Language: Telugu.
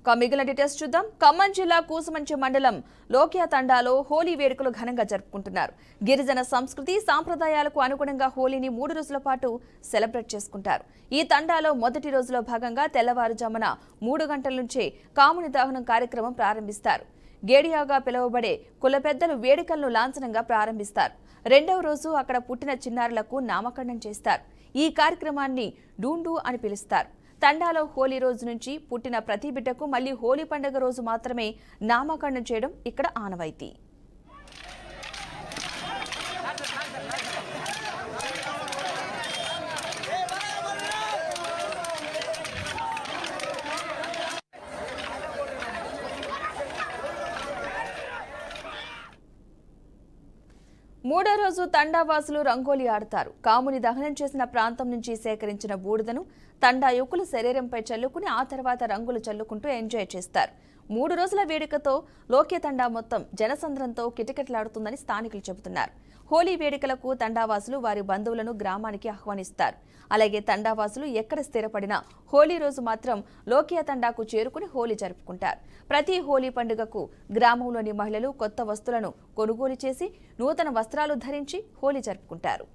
మిగిలిన డీటెయిల్స్ చూద్దాం. ఖమ్మం జిల్లా కూసుమంచి మండలం లోకియా తండాలో హోలీ వేడుకలు ఘనంగా జరుపుకుంటున్నారు. గిరిజన సంస్కృతి సాంప్రదాయాలకు అనుగుణంగా హోలీని 3 రోజుల పాటు సెలబ్రేట్ చేసుకుంటారు. ఈ తండాలో మొదటి రోజులో భాగంగా తెల్లవారుజామున 3 గంటల నుంచే కాముని దహనం కార్యక్రమం ప్రారంభిస్తారు. గేడియాగా పిలువబడే కుల పెద్దలు వేడుకలను లాంఛనంగా ప్రారంభిస్తారు. రెండవ రోజు అక్కడ పుట్టిన చిన్నారులకు నామకరణం చేస్తారు. ఈ కార్యక్రమాన్ని డూండు అని పిలుస్తారు. తండాలో హోలీ రోజు నుంచి పుట్టిన ప్రతి బిడ్డకు మళ్లీ హోలీ పండుగ రోజు మాత్రమే నామకరణం చేయడం ఇక్కడ ఆనవాయితీ. మూడో రోజు తండావాసులు రంగోలీ ఆడతారు. కాముని దహనం చేసిన ప్రాంతం నుంచి సేకరించిన బూడిదను తండా యువకుల శరీరంపై చల్లుకుని ఆ తర్వాత రంగులు చల్లుకుంటూ ఎంజాయ్ చేస్తారు. 3 రోజుల వేడుకతో లోకియా తండా మొత్తం జనసంద్రంతో కిటకిటలాడుతుందని స్థానికులు చెబుతున్నారు. హోలీ వేడుకలకు తండావాసులు వారి బంధువులను గ్రామానికి ఆహ్వానిస్తారు. అలాగే తండావాసులు ఎక్కడ స్థిరపడినా హోలీ రోజు మాత్రం లోకియా తండాకు చేరుకుని హోలీ జరుపుకుంటారు. ప్రతి హోలీ పండుగకు గ్రామంలోని మహిళలు కొత్త వస్తువులను కొనుగోలు చేసి నూతన వస్త్రాలు ధరించి హోలీ జరుపుకుంటారు.